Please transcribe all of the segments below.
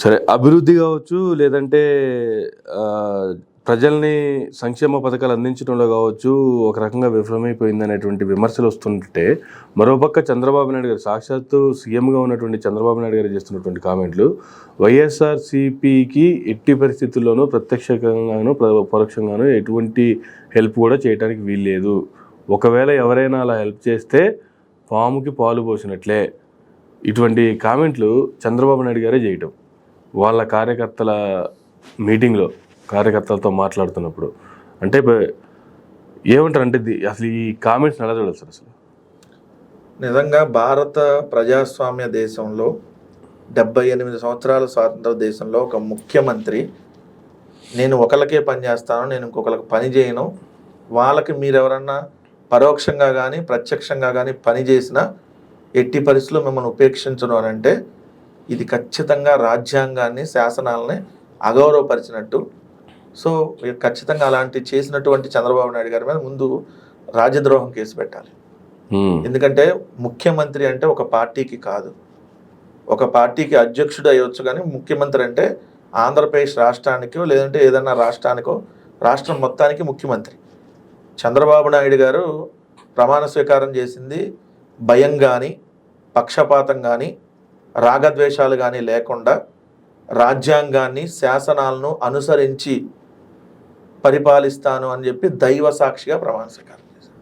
సరే, అభివృద్ధి కావచ్చు, లేదంటే ఆహ్, ప్రజల్ని సంక్షేమ పథకాలు అందించడంలో కావచ్చు, ఒక రకంగా విఫలమైపోయిందనేటువంటి విమర్శలు వస్తుంటే, మరోపక్క చంద్రబాబు నాయుడు గారు సాక్షాత్తు సీఎంగా ఉన్నటువంటి చంద్రబాబు నాయుడు గారు చేస్తున్నటువంటి కామెంట్లు, వైఎస్ఆర్‌సీపీకి ఎట్టి పరిస్థితుల్లోనూ ప్రత్యక్షంగాను, పరోక్షంగాను ఎటువంటి హెల్ప్ కూడా చేయడానికి వీల్లేదు. ఒకవేళ ఎవరైనా అలా హెల్ప్ చేస్తే పాముకి పాలు పోసినట్లే. ఇటువంటి కామెంట్లు చంద్రబాబు నాయుడు గారే చేయటం. వాళ్ళ కార్యకర్తల మీటింగ్లో కార్యకర్తలతో మాట్లాడుతున్నప్పుడు అంటే ఏమంటారు అంటే అసలు ఈ కామెంట్స్ ఎలా చూడాలి సార్? అసలు నిజంగా భారత ప్రజాస్వామ్య దేశంలో 78 సంవత్సరాల స్వాతంత్ర దేశంలో ఒక ముఖ్యమంత్రి నేను ఒకరికే పని చేస్తాను, నేను ఇంకొకరికి పని చేయను, వాళ్ళకి మీరెవరన్నా పరోక్షంగా కానీ ప్రత్యక్షంగా కానీ పని చేసినా ఎట్టి పరిస్థితుల్లో మిమ్మల్ని ఉపేక్షించను అని అంటే ఇది ఖచ్చితంగా రాజ్యాంగాన్ని, శాసనాలని అగౌరవపరిచినట్టు. సో ఖచ్చితంగా అలాంటి చేసినటువంటి చంద్రబాబు నాయుడు గారి మీద ముందు రాజద్రోహం కేసు పెట్టాలి. ఎందుకంటే ముఖ్యమంత్రి అంటే ఒక పార్టీకి కాదు, ఒక పార్టీకి అధ్యక్షుడు అయ్యొచ్చు, కానీ ముఖ్యమంత్రి అంటే ఆంధ్రప్రదేశ్ రాష్ట్రానికో లేదంటే ఏదన్నా రాష్ట్రానికో, రాష్ట్రం మొత్తానికి ముఖ్యమంత్రి. చంద్రబాబు నాయుడు గారు ప్రమాణ స్వీకారం చేసింది భయం కానీ, పక్షపాతం కానీ, రాగద్వేషాలు కానీ లేకుండా రాజ్యాంగాన్ని, శాసనాలను అనుసరించి పరిపాలిస్తాను అని చెప్పి దైవ సాక్షిగా ప్రమాణ స్వీకారం చేశాడు.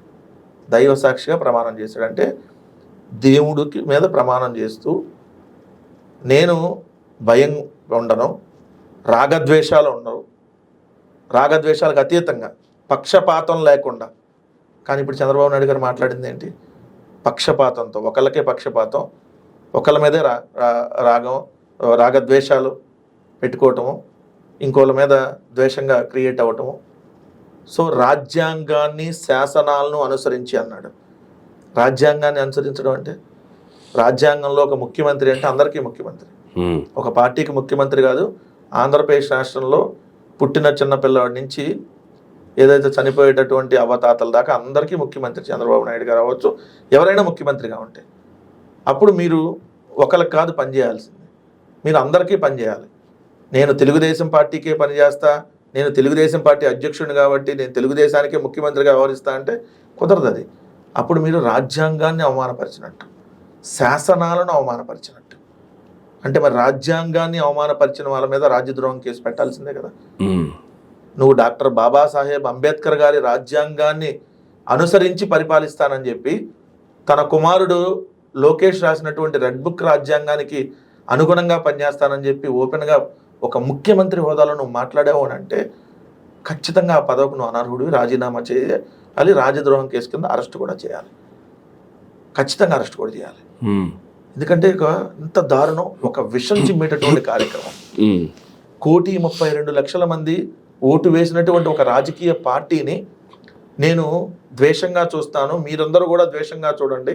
దైవ సాక్షిగా ప్రమాణం చేశాడు అంటే దేవుడికి మీద ప్రమాణం చేస్తూ నేను భయం ఉండను, రాగద్వేషాలు ఉండవు, రాగద్వేషాలకు అతీతంగా పక్షపాతం లేకుండా. కానీ ఇప్పుడు చంద్రబాబు నాయుడు గారు మాట్లాడింది ఏంటి? పక్షపాతంతో, ఒకళ్ళకే పక్షపాతం, ఒకళ్ళ మీదే రాగద్వేషాలు పెట్టుకోవటము, ఇంకోళ్ళ మీద ద్వేషంగా క్రియేట్ అవ్వటము. సో రాజ్యాంగాన్ని, శాసనాలను అనుసరించి అన్నాడు. రాజ్యాంగాన్ని అనుసరించడం అంటే రాజ్యాంగంలో ఒక ముఖ్యమంత్రి అంటే అందరికీ ముఖ్యమంత్రి, ఒక పార్టీకి ముఖ్యమంత్రి కాదు. ఆంధ్రప్రదేశ్ రాష్ట్రంలో పుట్టిన చిన్నపిల్లవాడి నుంచి ఏదైతే చనిపోయేటటువంటి అవతాతల దాకా అందరికీ ముఖ్యమంత్రి చంద్రబాబు నాయుడు గారు అవ్వచ్చు, ఎవరైనా ముఖ్యమంత్రిగా ఉంటే. అప్పుడు మీరు ఒకరికి కాదు పనిచేయాల్సింది, మీరు అందరికీ పనిచేయాలి. నేను తెలుగుదేశం పార్టీకే పనిచేస్తా, నేను తెలుగుదేశం పార్టీ అధ్యక్షుడిని కాబట్టి నేను తెలుగుదేశానికే ముఖ్యమంత్రిగా వ్యవహరిస్తా అంటే కుదరదు అది. అప్పుడు మీరు రాజ్యాంగాన్ని అవమానపరిచినట్టు, శాసనాలను అవమానపరిచినట్టు. అంటే మరి రాజ్యాంగాన్ని అవమానపరిచిన వాళ్ళ మీద రాజ్యద్రోహం కేసు పెట్టాల్సిందే కదా. నువ్వు డాక్టర్ బాబాసాహెబ్ అంబేద్కర్ గారి రాజ్యాంగాన్ని అనుసరించి పరిపాలిస్తానని చెప్పి తన కుమారుడు లోకేష్ రాసినటువంటి రెడ్ బుక్ రాజ్యాంగానికి అనుగుణంగా పనిచేస్తానని చెప్పి ఓపెన్గా ఒక ముఖ్యమంత్రి హోదాలో నువ్వు మాట్లాడావు అని అంటే ఖచ్చితంగా ఆ పదవికి నువ్వు అనర్హుడివి, రాజీనామా చేయాలి, రాజద్రోహం కేసు కింద అరెస్ట్ కూడా చేయాలి, ఖచ్చితంగా అరెస్ట్ కూడా చేయాలి. ఎందుకంటే ఇంత దారుణం, ఒక విషం చిమ్మేటటువంటి కార్యక్రమం. 1,32,00,000 మంది ఓటు వేసినటువంటి ఒక రాజకీయ పార్టీని నేను ద్వేషంగా చూస్తాను, మీరందరూ కూడా ద్వేషంగా చూడండి,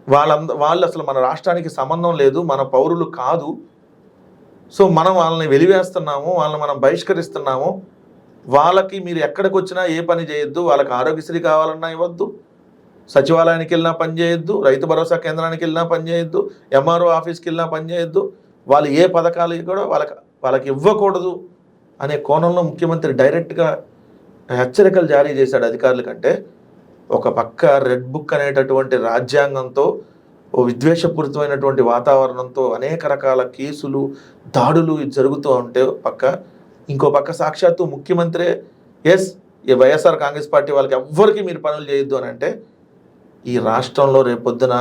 వాళ్ళు అసలు మన రాష్ట్రానికి సంబంధం లేదు, మన పౌరులు కాదు, సో మనం వాళ్ళని వెలివేస్తున్నాము, వాళ్ళని మనం బహిష్కరిస్తున్నాము, వాళ్ళకి మీరు ఎక్కడికి వచ్చినా ఏ పని చేయొద్దు, వాళ్ళకి ఆరోగ్యశ్రీ కావాలన్నా ఇవ్వద్దు, సచివాలయానికి వెళ్ళినా పని చేయొద్దు, రైతు భరోసా కేంద్రానికి వెళ్ళినా పని చేయొద్దు, ఎంఆర్ఓ ఆఫీస్కి వెళ్ళినా పని చేయొద్దు, వాళ్ళు ఏ పథకాలు కూడా వాళ్ళకి ఇవ్వకూడదు అనే కోణంలో ముఖ్యమంత్రి డైరెక్ట్గా హెచ్చరికలు జారీ చేశాడు అధికారుల కంటే. ఒక పక్క రెడ్ బుక్ అనేటటువంటి రాజ్యాంగంతో, ఓ విద్వేషపూరితమైనటువంటి వాతావరణంతో అనేక రకాల కేసులు, దాడులు జరుగుతూ ఉంటే పక్క, ఇంకో పక్క సాక్షాత్తు ముఖ్యమంత్రి ఈ వైఎస్ఆర్ కాంగ్రెస్ పార్టీ వాళ్ళకి ఎవ్వరికి మీరు పనులు చేయొద్దు అని అంటే ఈ రాష్ట్రంలో రేపొద్దున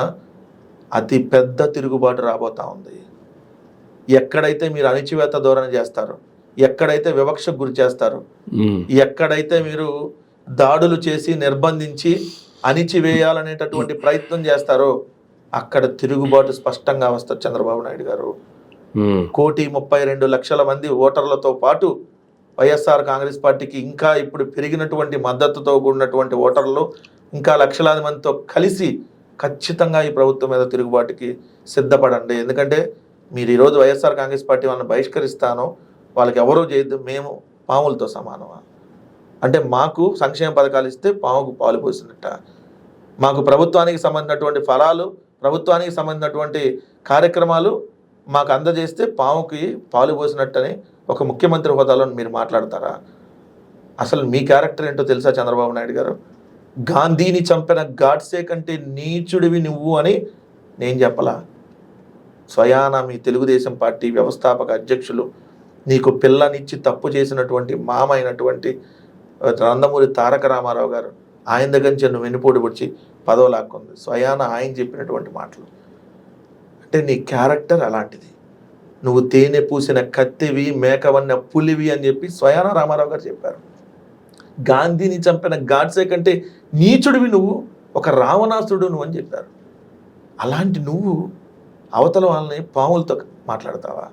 అతి పెద్ద తిరుగుబాటు రాబోతా ఉంది. ఎక్కడైతే మీరు అణిచివేత ధోరణి చేస్తారో, ఎక్కడైతే వివక్షకు గురి చేస్తారో, ఎక్కడైతే మీరు దాడులు చేసి నిర్బంధించి అణిచివేయాలనేటటువంటి ప్రయత్నం చేస్తారో అక్కడ తిరుగుబాటు స్పష్టంగా వస్తారు చంద్రబాబు నాయుడు గారు. 1,32,00,000 మంది ఓటర్లతో పాటు వైఎస్ఆర్ కాంగ్రెస్ పార్టీకి ఇంకా ఇప్పుడు పెరిగినటువంటి మద్దతుతో కూడినటువంటి ఓటర్లు ఇంకా లక్షలాది మందితో కలిసి ఖచ్చితంగా ఈ ప్రభుత్వం మీద తిరుగుబాటుకి సిద్ధపడండి. ఎందుకంటే మీరు ఈరోజు వైఎస్ఆర్ కాంగ్రెస్ పార్టీ వాళ్ళని బహిష్కరిస్తానో వాళ్ళకి ఎవరో చేయొద్దు, మేము పాములతో సమానమా అంటే మాకు సంక్షేమ పథకాలు ఇస్తే పాముకు పాలు పోసినట్ట, మాకు ప్రభుత్వానికి సంబంధించినటువంటి ఫలాలు, ప్రభుత్వానికి సంబంధించినటువంటి కార్యక్రమాలు మాకు అందజేస్తే పాముకి పాలు పోసినట్టని ఒక ముఖ్యమంత్రి హోదాలో మీరు మాట్లాడతారా? అసలు మీ క్యారెక్టర్ ఏంటో తెలుసా చంద్రబాబు నాయుడు గారు? గాంధీని చంపిన గాడ్సే కంటే నీచుడివి నువ్వు అని నేను చెప్పలా. స్వయాన మీ తెలుగుదేశం పార్టీ వ్యవస్థాపక అధ్యక్షులు నీకు పిల్లనిచ్చి తప్పు చేసినటువంటి మామ అయినటువంటి నందమూరి తారక రామారావు గారు, ఆయన దగ్గర నుంచి నువ్వు వెన్నుపోటు వచ్చి పదవి లాక్కుంది. స్వయాన ఆయన చెప్పినటువంటి మాటలు. అంటే నీ క్యారెక్టర్ అలాంటిది. నువ్వు తేనె పూసిన కత్తివి, మేకవన్న పులివి అని చెప్పి స్వయాన రామారావు గారు చెప్పారు. గాంధీని చంపిన గాడ్సే కంటే నీచుడివి నువ్వు, ఒక రావణాసుడు నువ్వు అని చెప్పారు. అలాంటి నువ్వు అవతల వాళ్ళని పాములతో మాట్లాడతావా?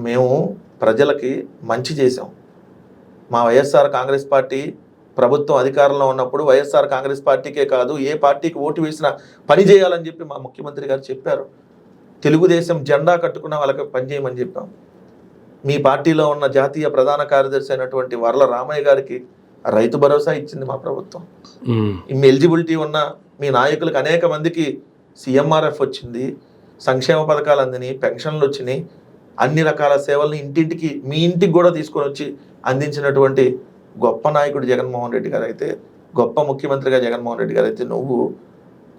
మేము ప్రజలకి మంచి చేసాం. మా వైఎస్ఆర్ కాంగ్రెస్ పార్టీ ప్రభుత్వం అధికారంలో ఉన్నప్పుడు వైఎస్ఆర్ కాంగ్రెస్ పార్టీకే కాదు, ఏ పార్టీకి ఓటు వేసినా పని చేయాలని చెప్పి మా ముఖ్యమంత్రి గారు చెప్పారు. తెలుగుదేశం జెండా కట్టుకున్న వాళ్ళకి పనిచేయమని చెప్పాం. మీ పార్టీలో ఉన్న జాతీయ ప్రధాన కార్యదర్శి అయినటువంటి వర్ల రామయ్య గారికి రైతు భరోసా ఇచ్చింది మా ప్రభుత్వం. ఎలిజిబిలిటీ ఉన్న మీ నాయకులకు అనేక మందికి CMRF వచ్చింది, సంక్షేమ పథకాలు అందినాయి, పెన్షన్లు వచ్చినాయి, అన్ని రకాల సేవల్ని ఇంటింటికి మీ ఇంటికి కూడా తీసుకొని వచ్చి అందించినటువంటి గొప్ప నాయకుడు జగన్మోహన్ రెడ్డి గారు అయితే, గొప్ప ముఖ్యమంత్రిగా జగన్మోహన్ రెడ్డి గారు అయితే, నువ్వు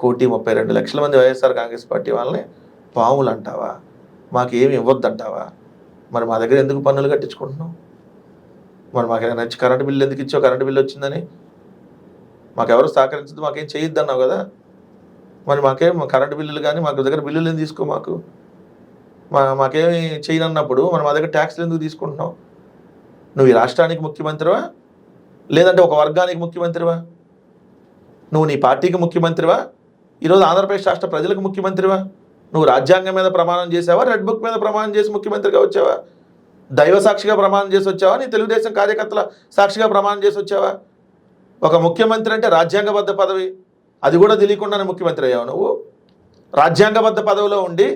1,32,00,000 మంది వైఎస్ఆర్ కాంగ్రెస్ పార్టీ వాళ్ళని పాములు అంటావా? మాకు ఏమి ఇవ్వద్దంటావా? మరి మా దగ్గర ఎందుకు పన్నులు కట్టించుకుంటున్నావు? మరి మాకు నచ్చి కరెంటు బిల్లు ఎందుకు ఇచ్చావు? కరెంటు బిల్లు వచ్చిందని మాకెవరు సహకరించదు, మాకేం చేయొద్దు అన్నావు కదా. మరి మాకేం కరెంటు బిల్లులు కానీ మాకు దగ్గర బిల్లులు ఎందుకు తీసుకో? మాకేమి చేయనన్నప్పుడు మరి మా దగ్గర ట్యాక్స్లు ఎందుకు తీసుకుంటున్నావు? నువ్వు ఈ రాష్ట్రానికి ముఖ్యమంత్రివా, లేదంటే ఒక వర్గానికి ముఖ్యమంత్రివా? నువ్వు నీ పార్టీకి ముఖ్యమంత్రివా, ఈరోజు ఆంధ్రప్రదేశ్ రాష్ట్ర ప్రజలకు ముఖ్యమంత్రివా? నువ్వు రాజ్యాంగం మీద ప్రమాణం చేసావా, రెడ్ బుక్ మీద ప్రమాణం చేసి ముఖ్యమంత్రిగా వచ్చావా? దైవ సాక్షిగా ప్రమాణం చేసి వచ్చావా? నీ తెలుగుదేశం కార్యకర్తల సాక్షిగా ప్రమాణం చేసి వచ్చావా? ఒక ముఖ్యమంత్రి అంటే రాజ్యాంగబద్ధ పదవి, అది కూడా తెలియకుండానే ముఖ్యమంత్రి అయ్యావు నువ్వు. రాజ్యాంగబద్ధ పదవిలో ఉండి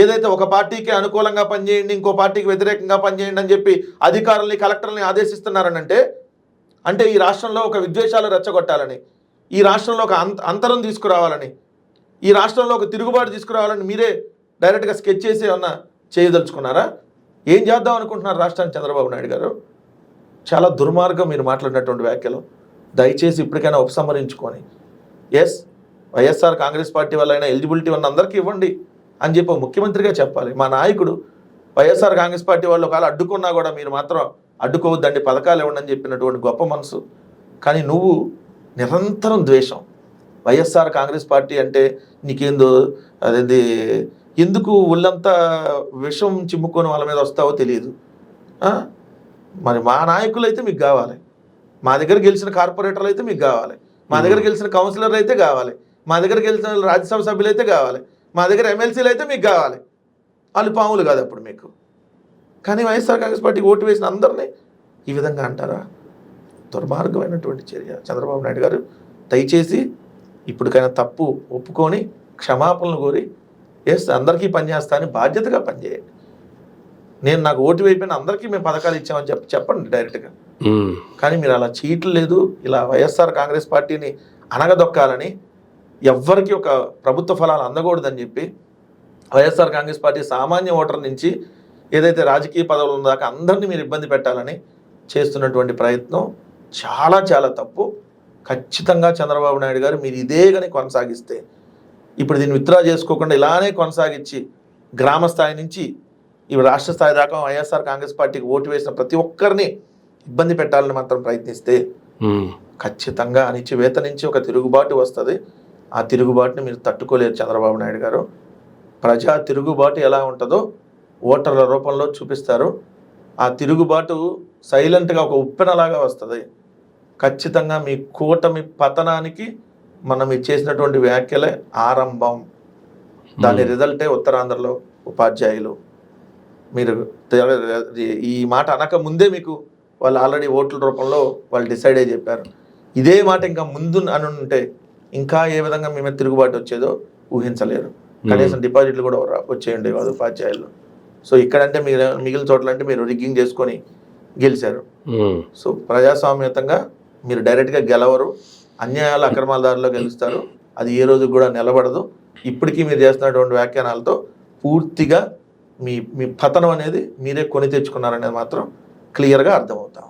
ఏదైతే ఒక పార్టీకి అనుకూలంగా పనిచేయండి, ఇంకో పార్టీకి వ్యతిరేకంగా పనిచేయండి అని చెప్పి అధికారుల్ని, కలెక్టర్ని ఆదేశిస్తున్నారనంటే, అంటే ఈ రాష్ట్రంలో ఒక విద్వేషాలు రెచ్చగొట్టాలని, ఈ రాష్ట్రంలో ఒక అంతరం తీసుకురావాలని, ఈ రాష్ట్రంలో ఒక తిరుగుబాటు తీసుకురావాలని మీరే డైరెక్ట్గా స్కెచ్ చేసి ఏమన్నా చేయదలుచుకున్నారా? ఏం చేద్దాం అనుకుంటున్నారు రాష్ట్రానికి చంద్రబాబు నాయుడు గారు? చాలా దుర్మార్గం మీరు మాట్లాడినటువంటి వ్యాఖ్యలు. దయచేసి ఇప్పటికైనా ఉపసంహరించుకొని, ఎస్ వైఎస్ఆర్ కాంగ్రెస్ పార్టీ వల్ల అయినా ఎలిజిబిలిటీ ఉన్న అందరికీ ఇవ్వండి అని చెప్పి ముఖ్యమంత్రిగా చెప్పాలి. మా నాయకుడు వైఎస్ఆర్ కాంగ్రెస్ పార్టీ వాళ్ళు ఒకవేళ అడ్డుకున్నా కూడా మీరు మాత్రం అడ్డుకోవద్దండి, పథకాలు ఇవ్వండి అని చెప్పినటువంటి గొప్ప మనసు. కానీ నువ్వు నిరంతరం ద్వేషం. వైఎస్ఆర్ కాంగ్రెస్ పార్టీ అంటే నీకేందో అదేంది, ఎందుకు ఒళ్ళంతా విషం చిమ్ముకొని వాళ్ళ మీద వస్తావో తెలియదు. మరి మా నాయకులు అయితే మీకు కావాలి, మా దగ్గర గెలిచిన కార్పొరేటర్లు అయితే మీకు కావాలి, మా దగ్గర గెలిచిన కౌన్సిలర్లు అయితే కావాలి, మా దగ్గర గెలిచిన రాజ్యసభ సభ్యులు అయితే కావాలి, మా దగ్గర ఎమ్మెల్సీలు అయితే మీకు కావాలి. వాళ్ళు పాములు కాదు అప్పుడు మీకు. కానీ వైఎస్ఆర్ కాంగ్రెస్ పార్టీకి ఓటు వేసిన అందరినీ ఈ విధంగా అంటారా? దుర్మార్గమైనటువంటి చర్య. చంద్రబాబు నాయుడు గారు దయచేసి ఇప్పటికైనా తప్పు ఒప్పుకొని క్షమాపణలు కోరి, ఎస్ అందరికీ పనిచేస్తా అని బాధ్యతగా పనిచేయండి. నాకు ఓటు వేయిపోయిన అందరికీ మేము పథకాలు ఇచ్చామని చెప్పండి డైరెక్ట్గా. కానీ మీరు అలా చేయట్లేదు. ఇలా వైఎస్ఆర్ కాంగ్రెస్ పార్టీని అనగదొక్కాలని, ఎవ్వరికి ఒక ప్రభుత్వ ఫలాలు అందకూడదని చెప్పి వైఎస్ఆర్ కాంగ్రెస్ పార్టీ సామాన్య ఓటర్ నుంచి ఏదైతే రాజకీయ పదవులు ఉందాక అందరినీ మీరు ఇబ్బంది పెట్టాలని చేస్తున్నటువంటి ప్రయత్నం చాలా చాలా తప్పు. ఖచ్చితంగా చంద్రబాబు నాయుడు గారు మీరు ఇదే కానీ కొనసాగిస్తే, ఇప్పుడు దీన్ని విత్డ్రా చేసుకోకుండా ఇలానే కొనసాగించి గ్రామ స్థాయి నుంచి ఇప్పుడు రాష్ట్ర స్థాయి దాకా వైఎస్ఆర్ కాంగ్రెస్ పార్టీకి ఓటు వేసిన ప్రతి ఒక్కరిని ఇబ్బంది పెట్టాలని మాత్రం ప్రయత్నిస్తే ఖచ్చితంగా అణిచివేత నుంచి ఒక తిరుగుబాటు వస్తుంది. ఆ తిరుగుబాటుని మీరు తట్టుకోలేరు చంద్రబాబు నాయుడు గారు. ప్రజా తిరుగుబాటు ఎలా ఉంటుందో ఓటర్ల రూపంలో చూపిస్తారు. ఆ తిరుగుబాటు సైలెంట్గా ఒక ఉప్పెనలాగా వస్తుంది. ఖచ్చితంగా మీ కూటమి పతనానికి మనం చేసినటువంటి వ్యాఖ్యలే ఆరంభం. దాని రిజల్టే ఉత్తరాంధ్రలో ఉపాధ్యాయులు. మీరు ఈ మాట అనక ముందే మీకు వాళ్ళు ఆల్రెడీ ఓట్ల రూపంలో వాళ్ళు డిసైడ్ అయ్యి చెప్పారు. ఇదే మాట ఇంకా ముందు అని ఉంటే ఇంకా ఏ విధంగా మీ మీద తిరుగుబాటు వచ్చేదో ఊహించలేరు. కనీసం డిపాజిట్లు కూడా వచ్చేయండి కాదు ఉపాధ్యాయులు. సో ఇక్కడంటే మీరు మిగిలిన చోట్ల అంటే మీరు రిగ్గింగ్ చేసుకొని గెలిచారు. సో ప్రజాస్వామ్యతంగా మీరు డైరెక్ట్గా గెలవరు, అన్యాయాలు అక్రమాల దారిలో గెలుస్తారు. అది ఏ రోజు కూడా నిలబడదు. ఇప్పటికీ మీరు చేస్తున్నటువంటి వ్యాఖ్యానాలతో పూర్తిగా మీ మీ పతనం అనేది మీరే కొని తెచ్చుకున్నారనేది మాత్రం క్లియర్గా అర్థమవుతాం.